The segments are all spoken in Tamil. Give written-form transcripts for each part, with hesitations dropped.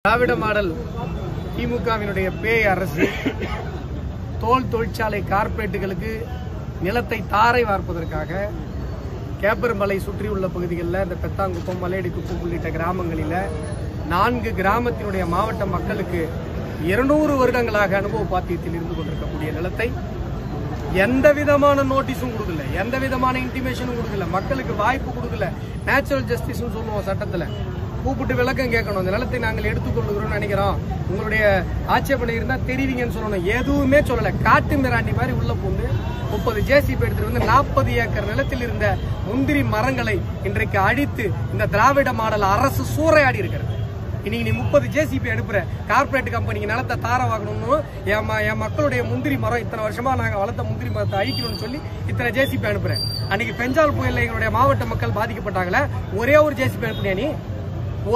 திராவிட மாடல் திமுகவினுடைய பேய் அரசு தோல் தொழிற்சாலை கார்ப்பரேட்டுகளுக்கு நிலத்தை தாரை வார்ப்பதற்காக கேப்பர்மலை சுற்றியுள்ள பகுதிகளில் இந்த பெத்தாங்குப்பம், மலையடிக்குப்பம் உள்ளிட்ட கிராமங்களில் 4 கிராமத்தினுடைய மாவட்ட மக்களுக்கு 200 வருடங்களாக அனுபவ பாத்தியத்தில் இருந்து கொண்டிருக்கக்கூடிய நிலத்தை எந்த விதமான நோட்டீஸும் கொடுக்கல, எந்த விதமான இன்டிமேஷனும் கொடுக்கல, மக்களுக்கு வாய்ப்பு கொடுக்கல. நேச்சுரல் ஜஸ்டிஸ் சொல்லுவோம் சட்டத்தில், கூப்பிட்டு விளக்கம் கேட்கணும். இந்த நிலத்தை நாங்கள் எடுத்துக்கொள்ளுகிறோம்னு நினைக்கிறோம், உங்களுடைய ஆட்சேபனை இருந்தால் தெரிவிங்கன்னு சொல்லணும். எதுவுமே சொல்லலை. காட்டு மிராண்டி மாதிரி உள்ள பூந்து 30 ஜேசிபி எடுத்துட்டு வந்து 40 ஏக்கர் நிலத்தில் இருந்த முந்திரி மரங்களை இன்றைக்கு அழித்து இந்த திராவிட மாடல் அரசு சூறையாடி இருக்கிறது. இன்னைக்கு நீ 30 ஜேசிபி எடுப்புற கார்பரேட் கம்பெனிக்கு நிலத்தை தார வாங்கணும்னு என் மக்களுடைய முந்திரி மரம் இத்தனை வருஷமா நாங்கள் வளர்த்த முந்திரி மரத்தை அழிக்கணும்னு சொல்லி இத்தனை ஜேசிபி அனுப்புறேன். அன்னைக்கு பெஞ்சால் புயல்ல எங்களுடைய மாவட்ட மக்கள் பாதிக்கப்பட்டாங்களே, ஒரே ஒரு ஜேசிபி அனுப்புனியா? நீ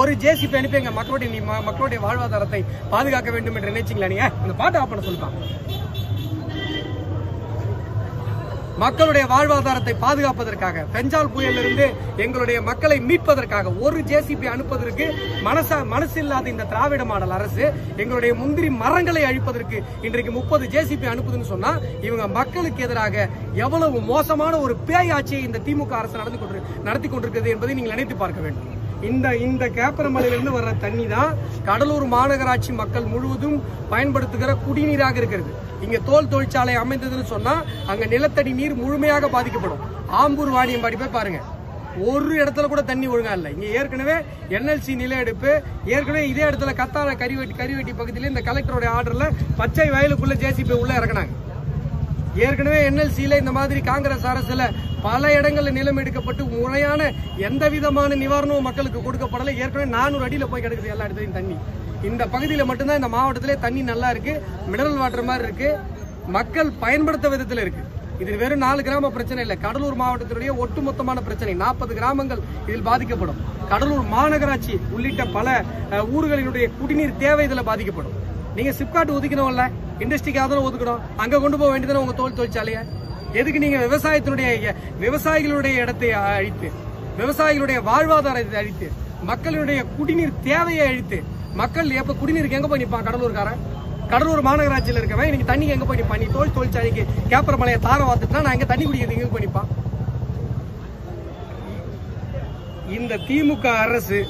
ஒரு ஜேசிபி அனுப்பி எங்க மக்களுடைய வாழ்வாதாரத்தை பாதுகாக்க வேண்டும் என்று நினைச்சீங்களா? நீங்க அந்த பாட்டு ஆஃப் பண்ண சொல்லுவாங்க. மக்களுடைய வாழ்வாதாரத்தை பாதுகாப்பதற்காக, பெஞ்சால் புயலிலிருந்து எங்களுடைய மக்களை மீட்பதற்காக ஒரு ஜேசிபி அனுப்புவதற்கு மனசு இல்லாத இந்த திராவிட மாடல் அரசு எங்களுடைய முந்திரி மரங்களை அழிப்பதற்கு இன்றைக்கு 30 ஜேசிபி அனுப்புதுன்னு சொன்னா இவங்க மக்களுக்கு எதிராக எவ்வளவு மோசமான ஒரு பேய் ஆட்சியை இந்த திமுக அரசு நடத்தி கொண்டிருக்கிறது என்பதை நீங்கள் நினைத்து பார்க்க வேண்டும். இந்த கேப்பரமலையிலிருந்து வர்ற தண்ணி தான் கடலூர் மாநகராட்சி மக்கள் முழுவதும் பயன்படுத்துகிற குடிநீராக இருக்கிறது. இங்க தோல் தொழிற்சாலை அமைந்ததுன்னு சொன்னா அங்க நிலத்தடி நீர் முழுமையாக பாதிக்கப்படும். ஆம்பூர் வாணியம்பாடி போய் பாருங்க, ஒரு இடத்துல கூட தண்ணி ஒழுங்கா இல்லை. இங்க ஏற்கனவே NLC நில எடுப்பு, ஏற்கனவே இதே இடத்துல கத்தாழ கரிவெட்டி பகுதியில இந்த கலெக்டருடைய ஆர்டர்ல பச்சை வயலுக்குள்ள ஜேசிபி உள்ள இறக்குனாங்க. ஏற்கனவே NLCல இந்த மாதிரி காங்கிரஸ் அரசுல பல இடங்களில் நிலம் எடுக்கப்பட்டு முறையான எந்த விதமான நிவாரணமும் மக்களுக்கு கொடுக்கப்படலை. ஏற்கனவே 400 அடியில போய் கிடக்குது எல்லா இடத்துலையும் தண்ணி. இந்த பகுதியில் மட்டும்தான் இந்த மாவட்டத்திலே தண்ணி நல்லா இருக்கு, மினரல் வாட்டர் மாதிரி இருக்கு, மக்கள் பயன்படுத்த விதத்தில் இருக்கு. இது வெறும் 4 கிராம பிரச்சனை இல்லை, கடலூர் மாவட்டத்தினுடைய ஒட்டுமொத்தமான பிரச்சனை. 40 கிராமங்கள் இதில் பாதிக்கப்படும். கடலூர் மாநகராட்சி உள்ளிட்ட பல ஊர்களினுடைய குடிநீர் தேவை இதில் பாதிக்கப்படும். நீங்க சிப்காட் ஒதுக்கணும்ல, இண்டஸ்ட்ரிக்காக தானே ஒதுக்கணும், அங்க கொண்டு போக வேண்டியதானே உங்க தோல் தொழிற்சாலையை. எதுக்கு நீங்க விவசாயிகளுடைய இடத்தை அழித்து, விவசாயிகளுடைய வாழ்வாதாரத்தை அழித்து, மக்களுடைய குடிநீர் தேவையை அழித்து, மக்கள் எப்ப குடிநீருக்கு எங்க போய் நிப்பான்? கடலூர் மாநகராட்சியில் இருக்கவன் இன்னைக்கு தண்ணிக்கு எங்க போய் நிப்பான்? நீ தோல் தொழிற்சாலைக்கு கேப்பரமலையை தார வாத்துட்டா நான் எங்க தண்ணி குடிக்கிறது எங்க போய் நிப்பான்? இந்த திமுக அரசு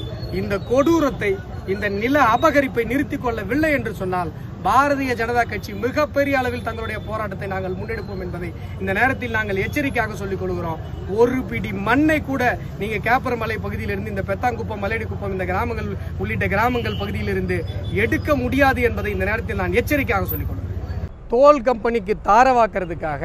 இந்த கொடூரத்தை, இந்த நில அபகரிப்பை நிறுத்திக் கொள்ளவில்லை என்று சொன்னால் பாரதிய ஜனதா கட்சி மிகப்பெரிய அளவில் தங்களுடைய போராட்டத்தை நாங்கள் முன்னெடுப்போம் என்பதை இந்த நேரத்தில் நாங்கள் எச்சரிக்கையாக சொல்லிக் கொள்கிறோம். ஒரு பிடி மண்ணை கூட நீங்க கேப்பரமலை பகுதியிலிருந்து, இந்த பெத்தாங்குப்பம், மலையடிக்குப்பம், இந்த கிராமங்கள் உள்ளிட்ட கிராமங்கள் பகுதியிலிருந்து எடுக்க முடியாது என்பதை இந்த நேரத்தில் நான் எச்சரிக்கையாக சொல்லிக் கொள்கிறேன். தோல் கம்பெனிக்கு தாரவாக்கிறதுக்காக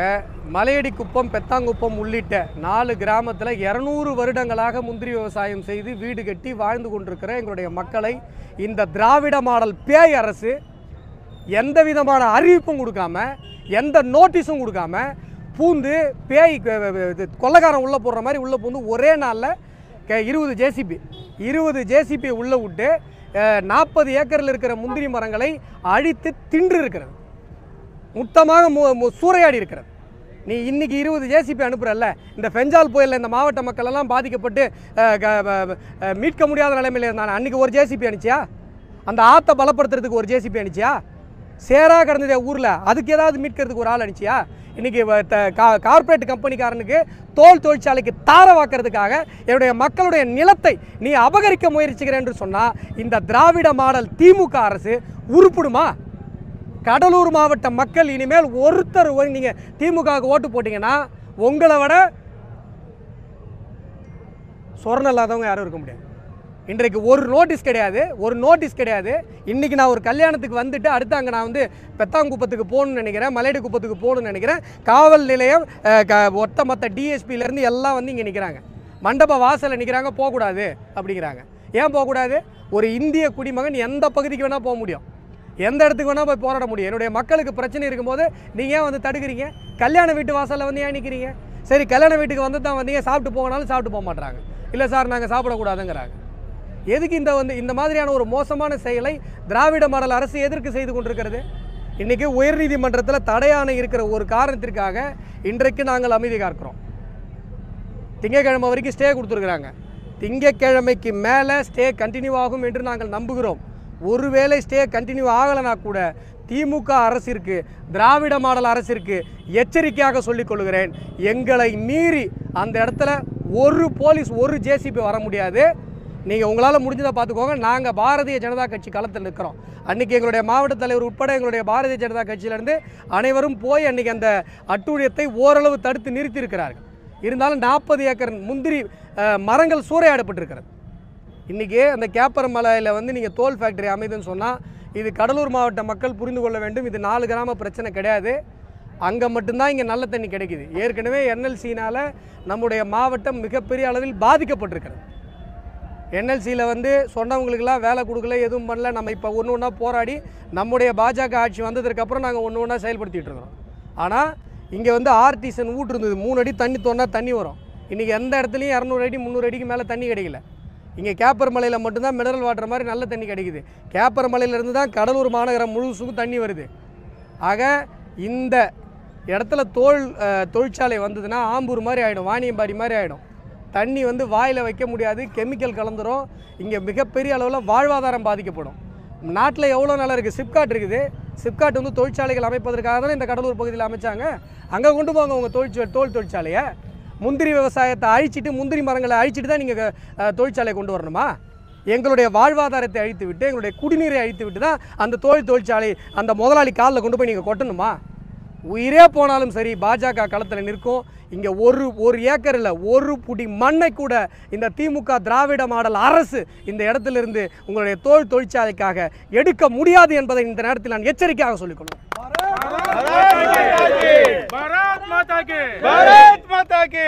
மலையடிக்குப்பம், பெத்தாங்குப்பம் உள்ளிட்ட 4 கிராமத்தில் 200 வருடங்களாக முந்திரி விவசாயம் செய்து வீடு கட்டி வாழ்ந்து கொண்டிருக்கிற எங்களுடைய மக்களை இந்த திராவிட மாடல் பேய் அரசு எந்த விதமான அறிவிப்பும் கொடுக்காம, எந்த நோட்டீஸும் கொடுக்காம பூந்து பேய் கொள்ளைக்காரன் உள்ளே போடுற மாதிரி உள்ளே பூந்து ஒரே நாளில் 20 ஜேசிபி உள்ளே விட்டு 40 ஏக்கரில் இருக்கிற முந்திரி மரங்களை அழித்து தின்று இருக்கிறது, மொத்தமாக சூறையாடி இருக்கிறது. நீ இன்னைக்கு 20 ஜேசிபி அனுப்புறல்ல, இந்த பெஞ்சால் புயலில் இந்த மாவட்ட மக்கள் எல்லாம் பாதிக்கப்பட்டு மீட்க முடியாத நிலைமையில் இருந்தாங்க. அன்னைக்கு ஒரு ஜேசிபி அனுப்பிச்சியா? அந்த ஆற்றை பலப்படுத்துறதுக்கு ஒரு ஜேசிபி அனுப்பிச்சியா? சேரா கிடந்ததே ஊரில், அதுக்கு ஏதாவது மீட்கிறதுக்கு ஒரு ஆள் அனுப்பிச்சியா? இன்னைக்கு கார்பரேட் கம்பெனிக்காரனுக்கு தோல் தொழிற்சாலைக்கு தார வாக்கிறதுக்காக என்னுடைய மக்களுடைய நிலத்தை நீ அபகரிக்க முயற்சிக்கிறேன் என்று சொன்னால் இந்த திராவிட மாடல் திமுக அரசு உருப்பிடுமா? கடலூர் மாவட்ட மக்கள் இனிமேல் ஒருத்தர் நீங்கள் திமுகவுக்கு ஓட்டு போட்டிங்கன்னா உங்களை விட சொரணம் இல்லாதவங்க யாரும் இருக்க முடியாது. இன்றைக்கு ஒரு நோட்டீஸ் கிடையாது. இன்றைக்கி நான் ஒரு கல்யாணத்துக்கு வந்துட்டு அடுத்து அங்கே நான் பெத்தாங்குப்பத்துக்கு போகணுன்னு நினைக்கிறேன், மலையடிக்குப்பத்துக்கு போகணுன்னு நினைக்கிறேன். காவல் நிலையம் ஒட்டமொத்த DSPலேருந்து எல்லாம் இங்கே நிற்கிறாங்க, மண்டப வாசலில் நிற்கிறாங்க, போகக்கூடாது அப்படிங்கிறாங்க. ஏன் போகக்கூடாது? ஒரு இந்திய குடிமகன் எந்த பகுதிக்கு வேணால் போக முடியும், எந்த இடத்துக்கு வேணால் போய் போராட முடியும். என்னுடைய மக்களுக்கு பிரச்சனை இருக்கும்போது நீங்கள் ஏன் தடுக்கிறீங்க? கல்யாண வீட்டு வாசலில் ஏன் நிற்கிறீங்க? சரி, கல்யாண வீட்டுக்கு தான் வந்தீங்க, சாப்பிட்டு போகனாலும் சாப்பிட்டு போக மாட்டாங்க. இல்லை சார் நாங்கள் சாப்பிடக்கூடாதுங்கிறாங்க. எதுக்கு இந்த மாதிரியான ஒரு மோசமான செயலை திராவிட மாடல் அரசு எதற்கு செய்து கொண்டிருக்கிறது? இன்றைக்கி உயர்நீதிமன்றத்தில் தடையாணை இருக்கிற ஒரு காரணத்திற்காக இன்றைக்கு நாங்கள் அமைதி காக்கிறோம். திங்கட்கிழமை வரைக்கும் ஸ்டே கொடுத்துருக்குறாங்க. திங்கட்கிழமைக்கு மேலே ஸ்டே கண்டினியூ ஆகும் என்று நாங்கள் நம்புகிறோம். ஒருவேளை ஸ்டே கண்டினியூ ஆகலைனா கூட திமுக அரசிற்கு, திராவிட மாடல் அரசிற்கு எச்சரிக்கையாக சொல்லிக் கொள்கிறேன், எங்களை மீறி அந்த இடத்துல ஒரு போலீஸ், ஒரு ஜேசிபி வர முடியாது. நீங்கள் உங்களால் முடிஞ்சதை பார்த்துக்கோங்க. நாங்கள் பாரதிய ஜனதா கட்சி களத்தில் நிற்கிறோம். அன்றைக்கி எங்களுடைய மாவட்ட தலைவர் உட்பட எங்களுடைய பாரதிய ஜனதா கட்சியிலேருந்து அனைவரும் போய் அன்றைக்கி அந்த அட்டூழியத்தை ஓரளவு தடுத்து நிறுத்தியிருக்கிறார்கள். இருந்தாலும் 40 ஏக்கர் முந்திரி மரங்கள் சூறையாடப்பட்டிருக்கிறது. இன்றைக்கி அந்த கேப்பரமலையில் வந்து நீங்கள் தோல் ஃபேக்டரி அமைதுன்னு சொன்னால் இது கடலூர் மாவட்ட மக்கள் புரிந்து கொள்ள வேண்டும். இது 4 கிராம பிரச்சனை கிடையாது. அங்கே மட்டும்தான் இங்கே நல்ல தண்ணி கிடைக்குது. ஏற்கனவே என்எல்சினால் நம்முடைய மாவட்டம் மிகப்பெரிய அளவில் பாதிக்கப்பட்டிருக்கிறது. என்எல்சியில் வந்து சொன்னவங்களுக்கெல்லாம் வேலை கொடுக்கல, எதுவும் பண்ணல. நம்ம இப்போ ஒன்று ஒன்றா போராடி நம்முடைய பாஜக ஆட்சி வந்ததுக்கப்புறம் நாங்கள் ஒன்று ஒன்றா செயல்படுத்திகிட்டு இருக்கிறோம். ஆனால் இங்கே வந்து ஆர்டிசன் ஊட்டு இருந்தது. 3 அடி தண்ணி தோண்டா தண்ணி வரும். இன்றைக்கி எந்த இடத்துலையும் 200 அடி 300 அடிக்கு மேலே தண்ணி கிடைக்கல. இங்கே கேப்பரமலையில் மட்டும்தான் மினரல் வாட்டர் மாதிரி நல்ல தண்ணி கிடைக்குது. கேப்பரமலையிலேருந்து தான் கடலூர் மாநகரம் முழுசுக்கும் தண்ணி வருது. ஆக இந்த இடத்துல தொழிற்சாலை வந்ததுன்னா ஆம்பூர் மாதிரி ஆகிடும், வாணியம்பாடி மாதிரி ஆகிடும். தண்ணி வந்து வாயில் வைக்க முடியாது, கெமிக்கல் கலந்துரும். இங்கே மிகப்பெரிய அளவில் வாழ்வாதாரம் பாதிக்கப்படும். நாட்டில் எவ்வளோ நல்லா இருக்குது, சிப்காட் இருக்குது. சிப்காட் வந்து தொழிற்சாலைகள் அமைப்பதற்காக தான் இந்த கடலூர் பகுதியில் அமைச்சாங்க. அங்கே கொண்டு போங்க உங்கள் தோல் தொழிற்சாலையை. முந்திரி விவசாயத்தை அழிச்சிட்டு, முந்திரி மரங்களை அழிச்சிட்டு தான் நீங்கள் தொழிற்சாலையை கொண்டு வரணுமா? எங்களுடைய வாழ்வாதாரத்தை அழித்து விட்டு, எங்களுடைய குடிநீரை அழித்து விட்டு தான் அந்த தொழிற்சாலை அந்த முதலாளி காலில் கொண்டு போய் நீங்கள் கொட்டணுமா? உயிரே போனாலும் சரி பாஜக களத்தில் நிற்கும். இங்கே ஒரு ஏக்கர் இல்லை, ஒரு புடி மண்ணை கூட இந்த திமுக திராவிட மாடல் அரசு இந்த இடத்திலிருந்து உங்களுடைய தொழிற்சாலைக்காக எடுக்க முடியாது என்பதை இந்த நேரத்தில் நான் எச்சரிக்கையாக சொல்லிக்கொள்வேன். भारत माता की